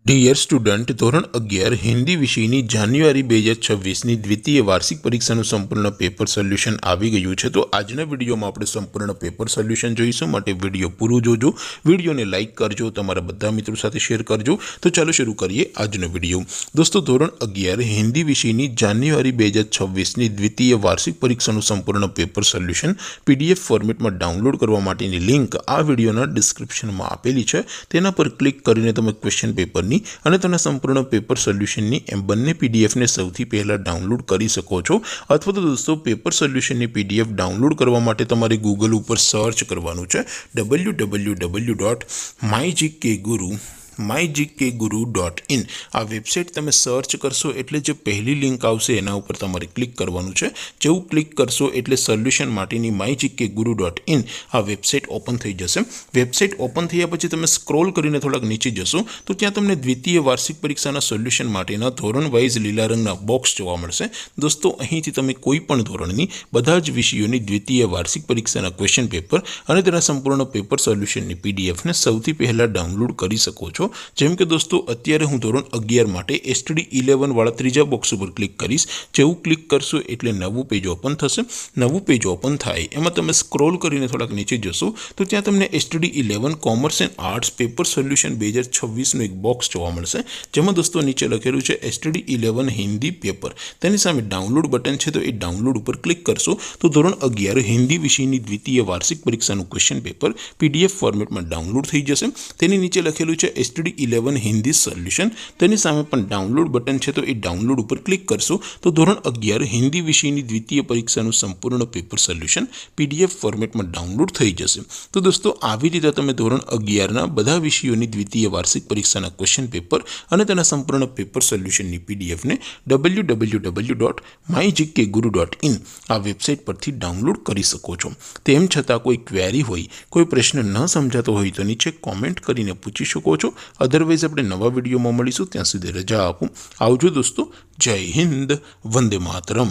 Dear student, ધોરણ 11 હિન્દી વિષયની જાન્યુઆરી 2026ની દ્વિતીય વાર્ષિક પરીક્ષાનું સંપૂર્ણ પેપર સોલ્યુશન આવી ગયું છે। તો આજના વિડીયોમાં આપણે સંપૂર્ણ પેપર સોલ્યુશન જોઈશું, માટે વિડીયો પૂરું જોજો, વિડીયોને લાઇક કરજો, તમારા બધા મિત્રો સાથે શેર કરજો। તો ચાલો શરૂ કરીએ આજનો વિડીયો। દોસ્તો, ધોરણ 11 હિન્દી વિષયની જાન્યુઆરી 2026ની દ્વિતીય વાર્ષિક પરીક્ષાનું સંપૂર્ણ પેપર સોલ્યુશન PDF ફોર્મેટમાં ડાઉનલોડ કરવા માટેની લિંક આ વિડીયોના ડિસ્ક્રિપ્શનમાં આપેલી છે। તેના પર ક્લિક કરીને તમે ક્વેશ્ચન પેપરની અને તેના સંપૂર્ણ પેપર સોલ્યુશનની એમ બંને પીડીએફને સૌથી પહેલાં ડાઉનલોડ કરી શકો છો। અથવા તો દોસ્તો, પેપર સોલ્યુશનની પીડીએફ ડાઉનલોડ કરવા માટે તમારે ગૂગલ ઉપર સર્ચ કરવાનું છે www.mygkguru.in। આ વેબસાઇટ તમે સર્ચ કરશો એટલે જે પહેલી લિંક આવશે એના ઉપર તમારે ક્લિક કરવાનું છે। જેવું ક્લિક કરશો એટલે સોલ્યુશન માટેની mygkguru.in આ વેબસાઇટ ઓપન થઈ જશે। વેબસાઇટ ઓપન થયા પછી તમે સ્ક્રોલ કરીને થોડાક નીચે જશો તો ત્યાં તમને દ્વિતીય વાર્ષિક પરીક્ષાના સોલ્યુશન માટેના ધોરણ વાઇઝ લીલા રંગના બોક્સ જોવા મળશે। દોસ્તો, અહીંથી તમે કોઈ પણ ધોરણની બધા જ વિષયોની દ્વિતીય વાર્ષિક પરીક્ષાના ક્વેશ્ચન પેપર અને તેના સંપૂર્ણ પેપર સોલ્યુશનની પીડીએફને સૌથી પહેલાં ડાઉનલોડ કરી શકો છો। જેમ કે દોસ્તો, અત્યારે હું ધોરણ 11 માટે STD 11 વાળા ત્રીજા બોક્સ ઉપર ક્લિક કરીશ। જેવું ક્લિક કરશો એટલે નવું પેજ ઓપન થશે। નવું પેજ ઓપન થાય એમાં તમે સ્ક્રોલ કરીને થોડાક નીચે જશો તો ત્યાં તમને STD 11 commerce and arts paper solution 2026નું એક બોક્સ જોવા મળશે, જેમાં દોસ્તો નીચે લખેલું છે STD 11 હિન્દી પેપર। તેની સામે ડાઉનલોડ બટન છે, તો એ ડાઉનલોડ ઉપર ક્લિક કરશો તો ધોરણ 11 હિન્દી વિષયની દ્વિતીય વાર્ષિક પરીક્ષાનું ક્વેશ્ચન પેપર PDF ફોર્મેટમાં ડાઉનલોડ થઈ જશે। તેની નીચે લખેલું છે STD 11 હિન્દી સોલ્યુશન, તેની સામે પણ ડાઉનલોડ બટન છે, તો એ ડાઉનલોડ ઉપર ક્લિક કરશો તો ધોરણ 11 હિન્દી વિષયની દ્વિતીય પરીક્ષાનું સંપૂર્ણ પેપર સોલ્યુશન PDF ફોર્મેટમાં ડાઉનલોડ થઈ જશે। તો દોસ્તો, આવી રીતે તમે ધોરણ 11ના બધા વિષયોની દ્વિતીય વાર્ષિક પરીક્ષાના ક્વેશ્ચન પેપર અને તેના સંપૂર્ણ પેપર સોલ્યુશનની પીડીએફને www.mygkguru.in આ વેબસાઇટ પરથી ડાઉનલોડ કરી શકો છો। તેમ છતાં કોઈ ક્વેરી હોય, કોઈ પ્રશ્ન ન સમજાતો હોય તો નીચે કોમેન્ટ કરીને પૂછી શકો છો। અધરવાઇઝ આપણે નવા વિડીયોમાં મળીશું, ત્યાં સુધી રજા આપો। આવજો દોસ્તો, જય હિન્દ, વંદે માતરમ।